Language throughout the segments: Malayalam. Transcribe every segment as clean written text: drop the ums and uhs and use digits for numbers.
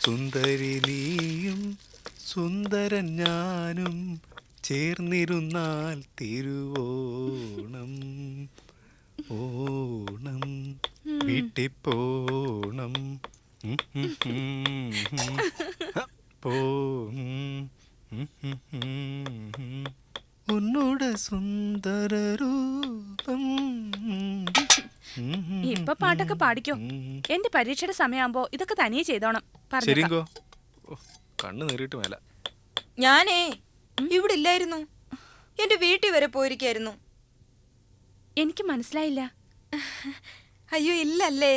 സുന്ദരി നീയും സുന്ദരൻ ഞാനും ചേർന്നിരുന്നാൽ തിരുവോണം ഓണം വീട്ടിപ്പോണം ഉന്നോട് സുന്ദരരൂപം. ഇപ്പൊ പാട്ടൊക്കെ പാടിക്കോ. എന്റെ പരീക്ഷയുടെ സമയമാകുമ്പോ ഇതൊക്കെ തനിയെ ചെയ്തോണം. ശരിങ്കോ, കണ്ണു നേരിട്ട് മേല. ഞാനേ ഇവിടെ ഇല്ലായിരുന്നു, എന്റെ വീട്ടിൽ വരെ പോയിരിക്കായിരുന്നു. എനിക്ക് മനസ്സിലായില്ല. അയ്യോ ഇല്ലല്ലേ,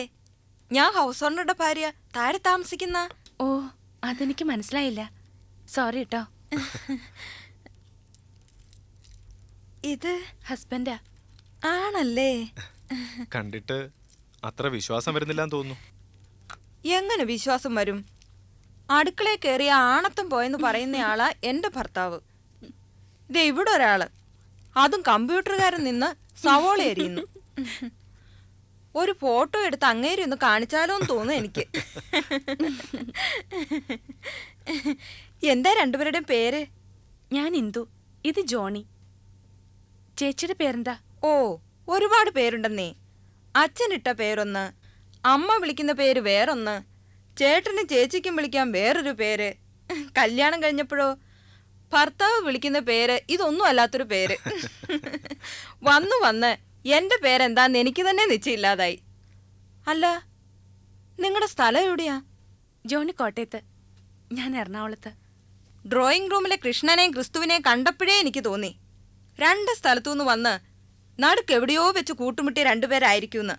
ഞാൻ ഹൗസ് ഓണറുടെ ഭാര്യ, താഴെ താമസിക്കുന്ന. ഓ, അതെനിക്ക് മനസ്സിലായില്ല. സോറി കേട്ടോ. ഇത് ഹസ്ബൻഡാ. ആണല്ലേ? കണ്ടിട്ട് അത്ര വിശ്വാസം വരുന്നില്ലാന്ന് തോന്നുന്നു. എങ്ങനെ വിശ്വാസം വരും? അടുക്കളയിൽ കയറിയ ആണത്തം പോയെന്ന് പറയുന്നയാളാ എന്റെ ഭർത്താവ്. ഇത് ഇവിടെ ഒരാള്, അതും കമ്പ്യൂട്ടറുകാരൻ നിന്ന് സവോള എരിയുന്നു. ഒരു ഫോട്ടോ എടുത്ത് അങ്ങേരി ഒന്ന് കാണിച്ചാലോ എന്ന് തോന്നുന്നു എനിക്ക്. എന്താ രണ്ടുപേരുടെയും പേര്? ഞാൻ ഇന്ദു, ഇത് ജോണി. ചേച്ചിയുടെ പേരെന്താ? ഓ, ഒരുപാട് പേരുണ്ടെന്നേ. അച്ഛനിട്ട പേരൊന്ന്, അമ്മ വിളിക്കുന്ന പേര് വേറൊന്ന്, ചേട്ടനും ചേച്ചിക്കും വിളിക്കാൻ വേറൊരു പേര്. കല്യാണം കഴിഞ്ഞപ്പോഴോ ഭർത്താവ് വിളിക്കുന്ന പേര് ഇതൊന്നും അല്ലാത്തൊരു പേര്. വന്നു വന്ന് എന്റെ പേരെന്താന്ന് എനിക്ക് തന്നെ നിശ്ചയില്ലാതായി. അല്ല, നിങ്ങളുടെ സ്ഥലം എവിടെയാ? ജോണി കോട്ടയത്ത്, ഞാൻ എറണാകുളത്ത്. ഡ്രോയിങ് റൂമിലെ കൃഷ്ണനെയും ക്രിസ്തുവിനെയും കണ്ടപ്പോഴേ എനിക്ക് തോന്നി രണ്ട് സ്ഥലത്തുനിന്ന് വന്ന് നടുക്ക് എവിടെയോ വെച്ച് കൂട്ടുമുട്ടിയ രണ്ടുപേരായിരിക്കുമെന്ന്.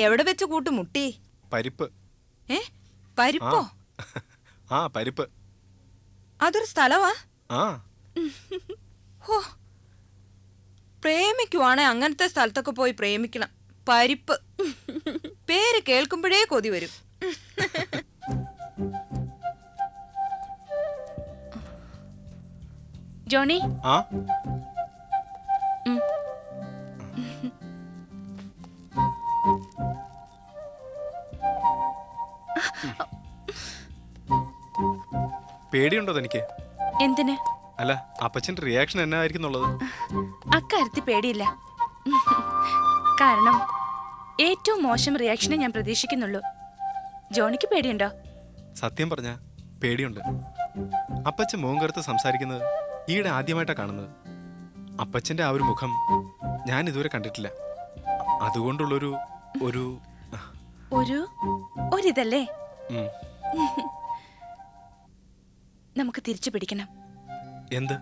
എവിടെ വെച്ച് കൂട്ടുമുട്ടി? പരിപ്പ്. പരിപ്പോ? ആ, പരിപ്പ്. അതൊരു സ്ഥലവാ? ആ. ഹോ, പ്രേമിക്കുവാണെ അങ്ങനത്തെ സ്ഥലത്തൊക്കെ പോയി പ്രേമിക്കണം. പരിപ്പ് പേര് കേൾക്കുമ്പോഴേ കൊതി വരും. ജോണി. ആ. പേടിയുണ്ടോ തനിക്ക്? എന്തിന്? അല്ല, അപ്പച്ചന്റെ റിയാക്ഷൻ എന്നായിരിക്കും എന്നുള്ളത്. അക്കാര്യത്തിൽ പേടിയില്ല. കാരണം ഏറ്റവും മോശം റിയാക്ഷനെ ഞാൻ പ്രതീക്ഷിക്കുന്നുള്ളൂ. ജോണിക്ക് പേടിയുണ്ടോ? സത്യം പറഞ്ഞ പേടിയുണ്ട്. അപ്പച്ചൻ മോൻ കറുത്ത് സംസാരിക്കുന്നത് ഈയിടെ ആദ്യമായിട്ടാ കാണുന്നത്. അപ്പച്ചന്റെ ആ ഒരു മുഖം ഞാൻ ഇതുവരെ കണ്ടിട്ടില്ല. അതുകൊണ്ടുള്ളൊരു ഒരു ഒരിതല്ലേ? നമുക്ക് തിരിച്ചു പിടിക്കണം. എന്ത്?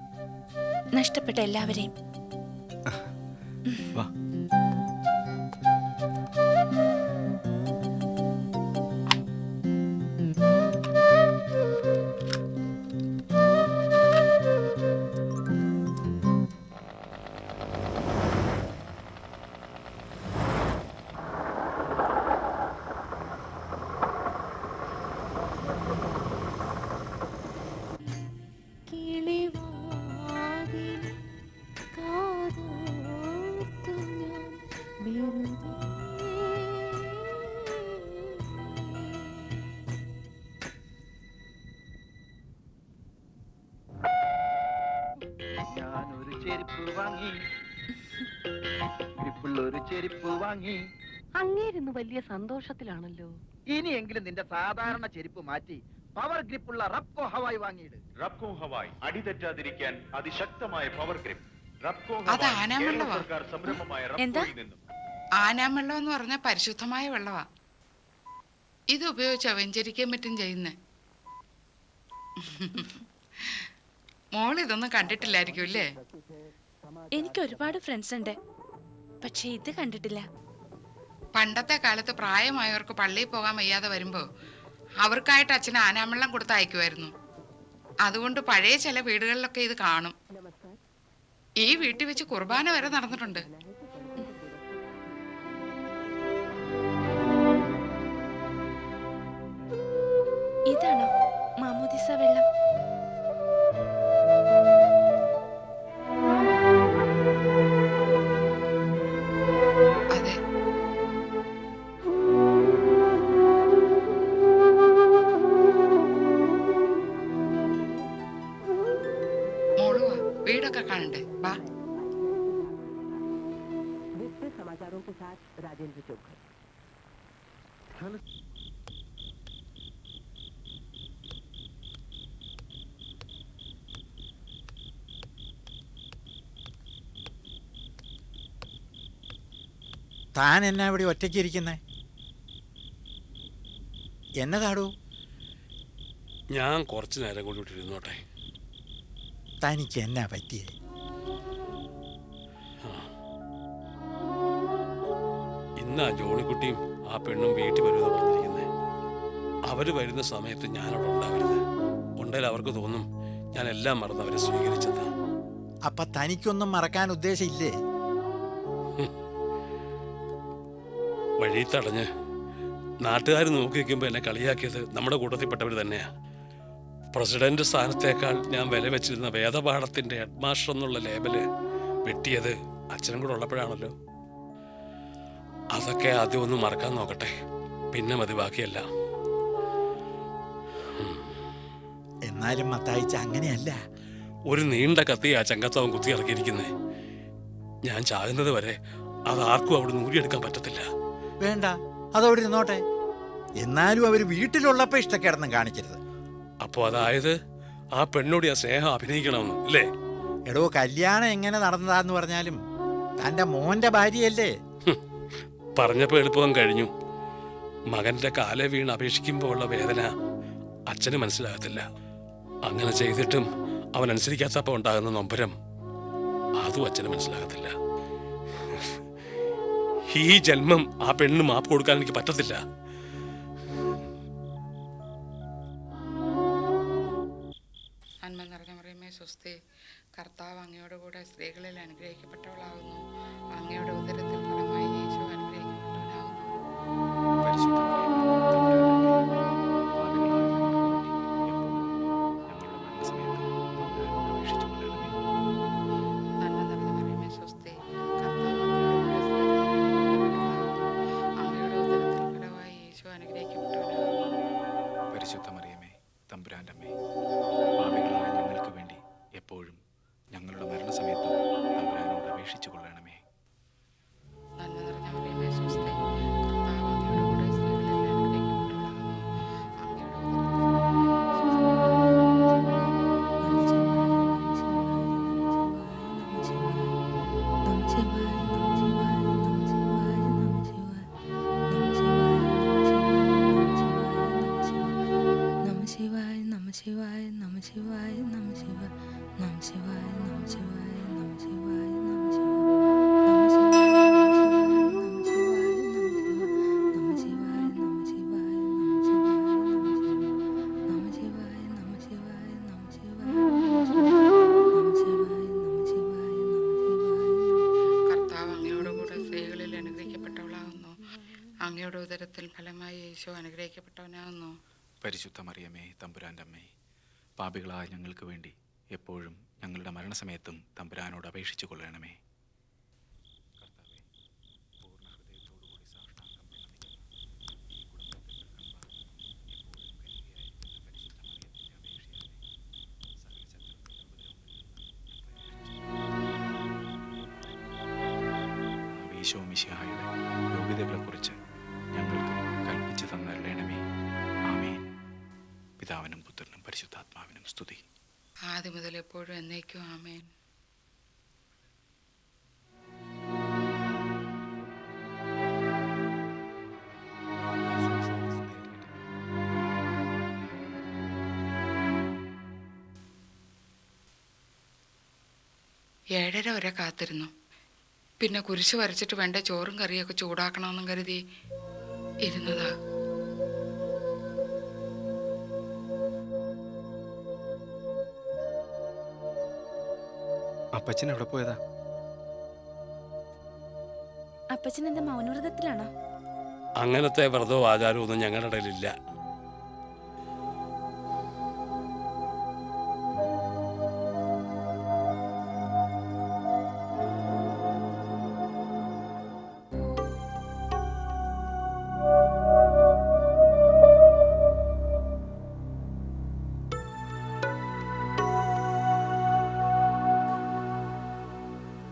നഷ്ടപ്പെട്ട എല്ലാവരെയും. വാ. ചെരുപ്പ് വാങ്ങി. അങ്ങേരുന്ന് വലിയ സന്തോഷത്തിലാണല്ലോ. ഇനിയെങ്കിലും നിന്റെ സാധാരണ ചെരുപ്പ് മാറ്റി പവർ ഗ്രിപ്പുള്ള റബ്കോ ഹവായ് വാങ്ങിയിട്. റബ്കോ ഹവായ് അടിതെറ്റാതിരിക്കാൻ അതിശക്തമായ പവർ ഗ്രിപ്പ്. റബ്കോ സർക്കാർ സംരംഭമായ റബ്കോയിൽ നിന്നും. ആനാം വെള്ളം എന്ന് പറഞ്ഞാൽ പരിശുദ്ധമായ വെള്ളമാ. ഇത് ഉപയോഗിച്ചാ വെഞ്ചരിക്കാൻ പറ്റും ചെയ്യുന്നേ. മോൾ ഇതൊന്നും കണ്ടിട്ടില്ലായിരിക്കും അല്ലേ? എനിക്ക് ഒരുപാട് ഫ്രണ്ട്സ് ഉണ്ട്, പക്ഷെ ഇത് കണ്ടിട്ടില്ല. പണ്ടത്തെ കാലത്ത് പ്രായമായവർക്ക് പള്ളിയിൽ പോകാൻ വയ്യാതെ വരുമ്പോ അവർക്കായിട്ട് അച്ഛന് ആനാമെള്ളം കൊടുത്ത് അയക്കുമായിരുന്നു. അതുകൊണ്ട് പഴയ ചില വീടുകളിലൊക്കെ ഇത് കാണും. ഈ വീട്ടിൽ വെച്ച് കുർബാന വരെ നടന്നിട്ടുണ്ട്. ഇതാണോ മാമോദിസ? ഗ്ലാസ്സാ വെള്ളം. അതെ. മോളുവാ, വീടൊക്കെ കാണണ്ടേ? വാ. समाचारों के साथ राजेंद्र चोखर। താൻ എന്നാ ഇവിടെ ഒറ്റയ്ക്ക് ഇരിക്കുന്നേ? എന്നതാടൂ? ഞാൻ കുറച്ചു നേരം കൂടി ഇവിടെ ഇരുന്നോട്ടെ. തനിക്ക് എന്നാ പറ്റിയേ? ഇന്ന് ആ ജോണിക്കുട്ടിയും ആ പെണ്ണും വീട്ടിൽ വരുമെന്ന് പറഞ്ഞിരിക്കുന്നേ. അവർ വരുന്ന സമയത്ത് ഞാനവിടെ ഉണ്ടാവരുത്. ഉണ്ടെങ്കിൽ അവർക്ക് തോന്നും ഞാൻ എല്ലാം മറന്ന് അവരെ സ്വീകരിച്ചത്. അപ്പൊ തനിക്കൊന്നും മറക്കാൻ ഉദ്ദേശമില്ലേ? വഴി തടഞ്ഞ് നാട്ടുകാർ നോക്കി നിൽക്കുമ്പോൾ എന്നെ കളിയാക്കിയത് നമ്മുടെ കൂട്ടത്തിൽപ്പെട്ടവർ തന്നെയാ. പ്രസിഡന്റ് സ്ഥാനത്തേക്കാൾ ഞാൻ വില വെച്ചിരുന്ന വേദപാഠത്തിന്റെ ഹെഡ് മാസ്റ്റർ എന്നുള്ള ലേബല് വെട്ടിയത് അച്ഛനും കൂടെ ഉള്ളപ്പോഴാണല്ലോ. അതൊക്കെ ആദ്യം ഒന്ന് മറക്കാൻ നോക്കട്ടെ, പിന്നെ മതി ബാക്കിയല്ല. എന്നാലും മത്തായിച്ച അങ്ങനെയല്ല. ഒരു നീണ്ട കത്തി ആ ചങ്കത്തവൻ കുത്തി ഇറക്കിയിരിക്കുന്നേ. ഞാൻ ചാകുന്നത് വരെ അത് ആർക്കും അവിടെ നൂരിയെടുക്കാൻ പറ്റത്തില്ല. വേണ്ട, അതവിടെ ഇരുന്നോട്ടെ. എന്നാലും അവർ വീട്ടിലുള്ളപ്പോ ഇഷ്ടക്കേടൊന്നും കാണിക്കരുത്. അപ്പോൾ അതായത് ആ പെണ്ണോട് ഞാൻ സ്നേഹം അഭിനയിക്കണമെന്ന് അല്ലേ? എടോ, കല്യാണം എങ്ങനെ നടന്നതാന്ന് പറഞ്ഞാലും തൻ്റെ മോൻ്റെ ഭാര്യയല്ലേ? പറഞ്ഞപ്പോൾ എളുപ്പം കഴിഞ്ഞു. മകന്റെ കാലെ വീണ് അപേക്ഷിക്കുമ്പോൾ ഉള്ള വേദന അച്ഛന് മനസ്സിലാകത്തില്ല. അങ്ങനെ ചെയ്തിട്ടും അവൻ അനുസരിക്കാത്തപ്പോൾ ഉണ്ടാകുന്ന നൊമ്പരം അതും അച്ഛന് മനസ്സിലാകത്തില്ല. ഈ ജന്മം ആ പെണ്ണിന് മാപ്പ് കൊടുക്കാൻ എനിക്ക് പറ്റത്തില്ല. നന്മ നിറഞ്ഞ മറിയമേ സ്വസ്തി, കർത്താവ് അങ്ങയോട് കൂടെ സ്ത്രീകളിൽ അനുഗ്രഹിക്കപ്പെട്ടവളാകുന്നു. അങ്ങയുടെ ഉദരത്തിൽ ഫലമായി യേശു അനുഗ്രഹിക്കപ്പെട്ടവനാകുന്നു. പരിശുദ്ധ മറിയമേ, തമ്പുരാന്റെ അമ്മേ, പാപികളായ ഞങ്ങൾക്ക് വേണ്ടി എപ്പോഴും ഞങ്ങളുടെ മരണസമയത്തും തമ്പുരാനോട് അപേക്ഷിച്ചു കൊള്ളണമേ. നന്മ നിറഞ്ഞ മറിയമേ സ്വസ്തി, കർത്താവ് അങ്ങയോട് കൂടെ സ്ത്രീകളിൽ അനുഗ്രഹിക്കപ്പെട്ടവളാകുന്നു. അങ്ങയുടെ അങ്ങയുടെ ഉദരത്തിൽ ഫലമായി യേശു അനുഗ്രഹിക്കപ്പെട്ടവനാകുന്നു. പരിശുദ്ധ മറിയമേ, തമ്പുരാന്റെ അമ്മേ, പാപികളായ ഞങ്ങൾക്ക് വേണ്ടി എപ്പോഴും ഞങ്ങളുടെ മരണസമയത്തും തമ്പുരാനോട് അപേക്ഷിച്ചു കൊള്ളണമേ. കർത്താവേ, പൂർണ്ണ ഹൃദയത്തോടുകൂടി സാഷ്ടാംഗം പ്രണമിക്കുന്ന ഈ കുടുംബത്തിന്റെ ഈശോമിശിഹായുടെ യോഗ്യതകളെക്കുറിച്ച് ഞങ്ങൾക്ക് കൽപ്പിച്ചു തന്നരുളണമേ. ആമേൻ. പിതാവിനും പുത്രനും പരിശുദ്ധാത്മാവിനും സ്തുതി. ആദ്യം മുതൽ എപ്പോഴും എന്നേക്കും ആമേൻ. ഏഴര വരെ കാത്തിരുന്നു. പിന്നെ കുരിശ് വരച്ചിട്ട് വേണ്ട ചോറും കറിയൊക്കെ ചൂടാക്കണമെന്നും കരുതി ഇരുന്നതാ. അപ്പച്ചൻ എവിടെ പോയതാ? അപ്പച്ചൻ എന്താ മൗനവ്രതത്തിലാണോ? അങ്ങനത്തെ വ്രതവും ആചാരവും ഒന്നും ഞങ്ങളുടെ ഇടയിലില്ല.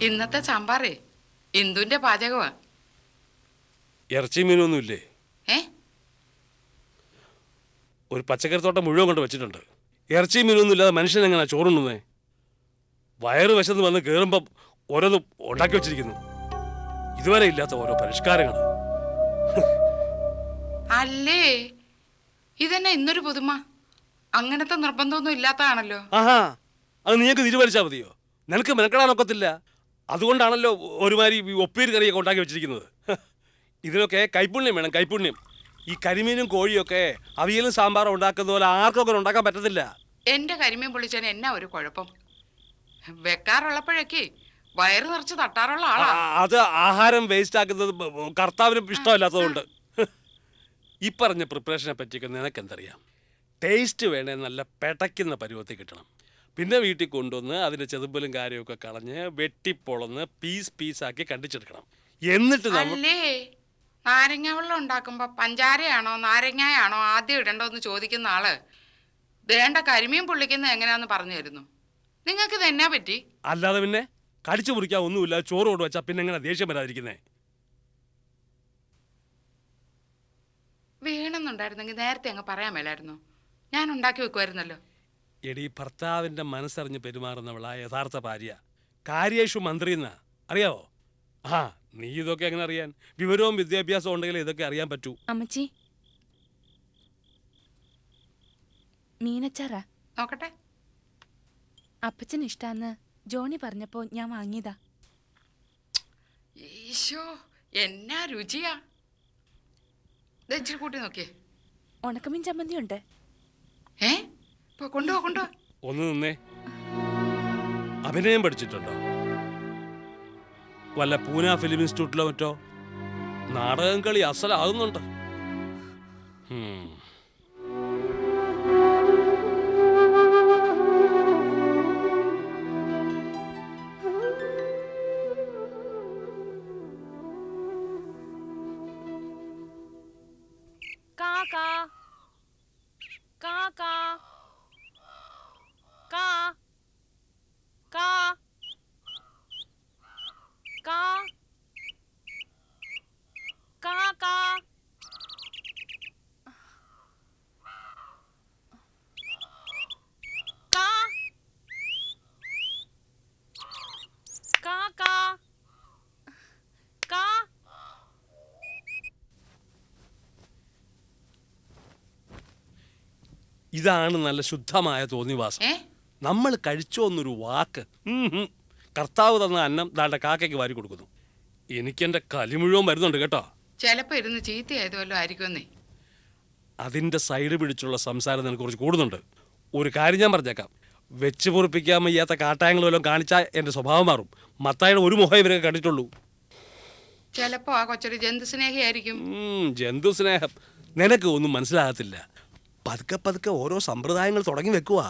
ഇന്നത്തെ സാമ്പാറേ ഇന്ദുവിന്റെ പാചകമാ. ഇറച്ചി മീനൊന്നും ഇല്ലേ? ഏ ഒരു പച്ചക്കറിത്തോട്ടം മുഴുവൻ കൊണ്ട് വെച്ചിട്ടുണ്ട്. ഇറച്ചി മീനൊന്നും ഇല്ലാതെ മനുഷ്യൻ എങ്ങനെ ചോറുണ്ണുന്നേ? വയറ് വിശന്ന് വന്ന് കയറുമ്പം ഓരോന്നും ഉണ്ടാക്കി വെച്ചിരിക്കുന്നു. ഇതുവരെ ഇല്ലാത്ത ഓരോ പരിഷ്കാരങ്ങൾ. അല്ലേ, ഇതന്നെ ഇന്നൊരു പുതുമ. അങ്ങനത്തെ നിർബന്ധമൊന്നും ഇല്ലാത്തതാണല്ലോ. ആഹാ, അത് നീക്ക് തിരിവരിച്ചാൽ മതിയോ? നിനക്ക് മെനക്കെടാനൊക്കത്തില്ല. അതുകൊണ്ടാണല്ലോ ഒരുമാതിരി ഒപ്പീര് കറിയൊക്കെ ഉണ്ടാക്കി വെച്ചിരിക്കുന്നത്. ഇതിനൊക്കെ കൈപ്പുണ്യം വേണം, കൈപ്പുണ്യം. ഈ കരിമീനും കോഴിയൊക്കെ അവിയലും സാമ്പാറും ഉണ്ടാക്കുന്ന പോലെ ആർക്കൊക്കെ ഉണ്ടാക്കാൻ പറ്റത്തില്ല. എന്റെ കരിമീൻ പൊള്ളിച്ചതിന് എന്നാ ഒരു കുഴപ്പം? വെക്കാറുള്ളപ്പോഴൊക്കെ വയറ് നിറച്ച് തട്ടാറുള്ള ആളാ. അത് ആഹാരം വേസ്റ്റ് ആക്കുന്നത് കർത്താവിനും ഇഷ്ടമല്ലാത്തതുകൊണ്ട്. ഈ പറഞ്ഞ പ്രിപ്പറേഷനെ പറ്റിയൊക്കെ നിനക്കെന്തറിയാം? ടേസ്റ്റ് വേണേ നല്ല പെടയ്ക്കുന്ന പരുവത്തിൽ കിട്ടണം. പിന്നെ വീട്ടിൽ കൊണ്ടുവന്ന് അതിൻ്റെ ചെതുമ്പലും കാര്യമൊക്കെ കളഞ്ഞ് വെട്ടിപ്പൊളന്ന് പീസാക്കി കണ്ടിച്ചെടുക്കണം. എന്നിട്ട് അല്ലേ, നാരങ്ങ വെള്ളം ഉണ്ടാക്കുമ്പോ പഞ്ചാരയാണോ നാരങ്ങയാണോ ആദ്യം ഇടണ്ടോന്ന് ചോദിക്കുന്ന ആള് വേണ്ട കരിമീൻ പൊള്ളിക്കുന്നത് എങ്ങനെയാന്ന് പറഞ്ഞു തരുന്നു. നിങ്ങൾക്ക് ഇത് എന്നാ പറ്റി? അല്ലാതെ പിന്നെ കടിച്ചു മുറിക്കാൻ ഒന്നുമില്ല, ചോറ് കൊണ്ട് വെച്ചാൽ പിന്നെ എങ്ങനെ ദേഷ്യം വരാതിരിക്കുന്നേ? വേണമെന്നുണ്ടായിരുന്നെങ്കിൽ നേരത്തെ അങ്ങ് പറയാൻ മേലായിരുന്നു. ഞാൻ ഉണ്ടാക്കി വെക്കുമായിരുന്നല്ലോ. എടി, ഭർത്താവിൻ്റെ മനസ്സറിഞ്ഞ് പെരുമാറുന്നവളാ യഥാർത്ഥ ഭാര്യ. കാര്യേഷു മന്ത്രി എന്നാ, അറിയാവോ? ആ, നീ ഇതൊക്കെ എങ്ങനെ അറിയാൻ? വിവരവും വിദ്യാഭ്യാസവും ഉണ്ടെങ്കിൽ ഇതൊക്കെ അറിയാൻ പറ്റൂ. അമ്മച്ചി, മീനച്ചാറാ. നോക്കട്ടെ. അപ്പച്ചന് ഇഷ്ടാന്ന് ജോണി പറഞ്ഞപ്പോ ഞാൻ വാങ്ങിയതാ. ഈശോ, എന്നാ രുചിയാ! ദേ ഇച്ചിരി കൂട്ടി നോക്കിയേ. ഉണക്കമീൻ ചമ്മന്തി ഉണ്ട്. ഏ കൊണ്ടുപോ. ഒന്ന് നിന്നേ. അഭിനയം പഠിച്ചിട്ടുണ്ടോ? വല്ല പൂന ഫിലിം ഇൻസ്റ്റിറ്റ്യൂട്ടിലോ മറ്റോ? നാടകം കളി അസലാകുന്നുണ്ട്. കാക്കാ കാക്കാ കാ കാ കാ കാക്കാ കാ കാക്കാ കാ. ഇതാണ് നല്ല ശുദ്ധമായ തോന്നിവാസം. ഏ നമ്മൾ കഴിച്ചോന്നൊരു വാക്ക്. കർത്താവ് തന്ന അന്നം ദാണ്ട കാക്കയ്ക്ക് വാരി കൊടുക്കുന്നു. എനിക്കെൻ്റെ കലി മുഴുവൻ വരുന്നുണ്ട് കേട്ടോ. ചിലപ്പോ ഇരുന്ന് ചീത്തയായത് വല്ലതും ആയിരിക്കുമെന്നേ. അതിൻ്റെ സൈഡ് പിടിച്ചുള്ള സംസാരം നിനക്ക് കുറച്ച് കൂടുന്നുണ്ട്. ഒരു കാര്യം ഞാൻ പറഞ്ഞേക്കാം, വെച്ച് പൊറിപ്പിക്കാൻ വയ്യാത്ത കാട്ടായങ്ങൾ വല്ലതും കാണിച്ചാൽ എൻ്റെ സ്വഭാവം മാറും. മത്തായുടെ ഒരു മുഖം ഇവരൊക്കെ കണ്ടിട്ടുള്ളൂ. ചിലപ്പോ ആ കൊച്ചൊരു ജന്തു സ്നേഹിയായിരിക്കും. ജന്തു സ്നേഹം നിനക്ക് ഒന്നും മനസ്സിലാകത്തില്ല. പതുക്കെ പതുക്കെ ഓരോ സമ്പ്രദായങ്ങൾ തുടങ്ങി വെക്കുക.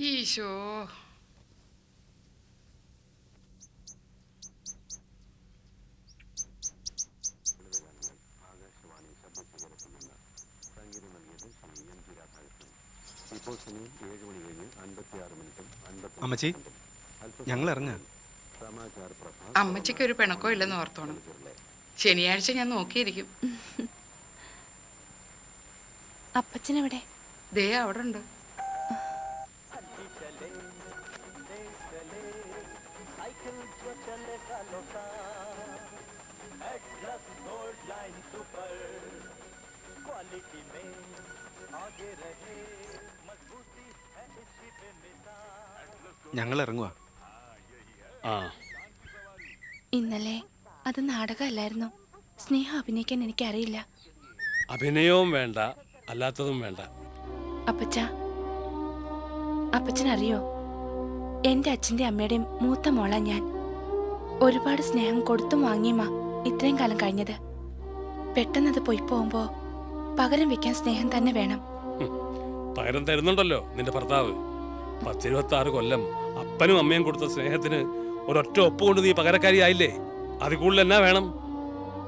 ഈശോ, അമ്മച്ചി, ഞങ്ങൾ ഇറങ്ങാം. അമ്മച്ചിക്ക് ഒരു പിണക്കോ ഇല്ലെന്ന് ഓർത്തോണം. ശനിയാഴ്ച ഞാൻ നോക്കിയിരിക്കും. അപ്പച്ചനെവിടെ? ദേ അവിടെ ഉണ്ട്. ഞങ്ങൾ ഇറങ്ങുക. ആ, ഇന്നലെ അത് നാടകമല്ലായിരുന്നു. സ്നേഹം അഭിനയിക്കാൻ എനിക്കറിയില്ല. അഭിനയവും വേണ്ട, അല്ലാത്തതും വേണ്ട. അപ്പച്ചനറിയോ, എൻ്റെ അച്ഛൻ്റെ അമ്മയുടെയും മൂത്ത മോളാ ഞാൻ. ഒരുപാട് സ്നേഹം കൊടുത്തും വാങ്ങിയുമാ ഇത്രയും കാലം കഴിഞ്ഞത്. പെട്ടെന്നത് പോയി പോകുമ്പോ പകരം വെക്കാൻ സ്നേഹം തന്നെ വേണം. പകരം തരുന്നുണ്ടല്ലോ നിന്റെ ഭർത്താവ്. 10-26 കൊല്ലം അപ്പനും അമ്മയും കൊടുത്ത സ്നേഹത്തിന് ഒരൊറ്റ ഒപ്പ് കൊണ്ട് നീ പകരക്കാരിയായില്ലേ? അതിൽ കൂടുതൽ എന്നാ വേണം?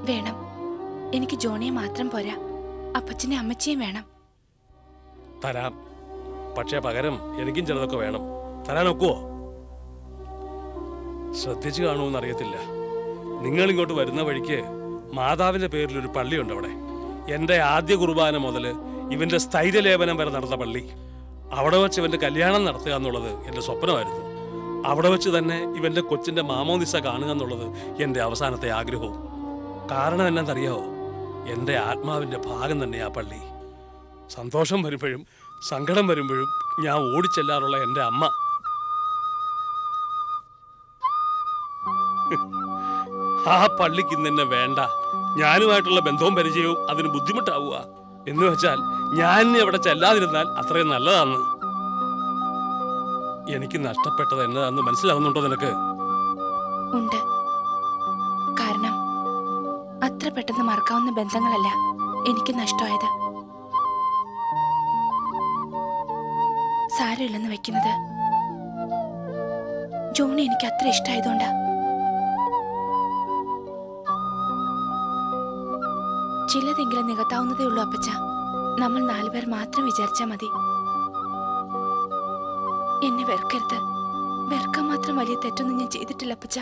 വേണം. എനിക്ക് ജോണിയെ മാത്രം പോരാ, അപ്പച്ചനെ അമ്മച്ചിയും വേണം. തരാം. പക്ഷേ പകരം എനിക്കും ചിലതൊക്കെ വേണം. തരാൻ ഒക്കുവോ? ശ്രദ്ധിച്ചു കാണുമെന്ന് അറിയത്തില്ല. നിങ്ങൾ ഇങ്ങോട്ട് വരുന്ന വഴിക്ക് മാതാവിന്റെ പേരിൽ ഒരു പള്ളിയുണ്ട്. അവിടെ എൻ്റെ ആദ്യ കുർബാന മുതൽ ഇവന്റെ സ്ഥൈര്യലേപനം വരെ നടന്ന പള്ളി. അവിടെ വെച്ച് ഇവന്റെ കല്യാണം നടത്തുക എന്നുള്ളത് എൻ്റെ സ്വപ്നമായിരുന്നു. അവിടെ വെച്ച് തന്നെ ഇവന്റെ കൊച്ചിന്റെ മാമോദിസ കാണുക എന്നുള്ളത് എൻ്റെ അവസാനത്തെ ആഗ്രഹവും. കാരണം എന്നാന്നറിയാവോ? എൻ്റെ ആത്മാവിന്റെ ഭാഗം തന്നെ ആ പള്ളി. സന്തോഷം വരുമ്പോഴും സങ്കടം വരുമ്പോഴും ഞാൻ ഓടിച്ചെല്ലാറുള്ള എൻ്റെ അമ്മ. ആ പള്ളിക്ക് ഇന്ന് എന്നെ വേണ്ട. ഞാനുമായിട്ടുള്ള ബന്ധവും പരിചയവും അതിന് ബുദ്ധിമുട്ടാവുക. എന്ന് വെച്ചാൽ ഞാൻ അവിടെ ചെല്ലാതിരുന്നാൽ അത്രയും നല്ലതാന്ന്. എനിക്ക് നഷ്ടപ്പെട്ടത് എന്നതാന്ന് മനസ്സിലാവുന്നുണ്ടോ നിനക്ക്? ഉണ്ട്. കാരണം അത്ര പെട്ടെന്ന് മറക്കാവുന്ന ബന്ധങ്ങളല്ല എനിക്ക് നഷ്ടമായത്. സാരമില്ലെന്ന് വെക്കുന്നത് ജോണി എനിക്ക് അത്ര ഇഷ്ടമായതുകൊണ്ടാ. ചിലതെങ്കിലും നികത്താവുന്നതേ ഉള്ളൂ അപ്പച്ച. നമ്മൾ 4 പേർ മാത്രം വിചാരിച്ചാ മതി. എന്നെ വെറുക്കരുത്. വെറുക്കാൻ മാത്രം വലിയ തെറ്റൊന്നും ഞാൻ ചെയ്തിട്ടില്ല അപ്പച്ച.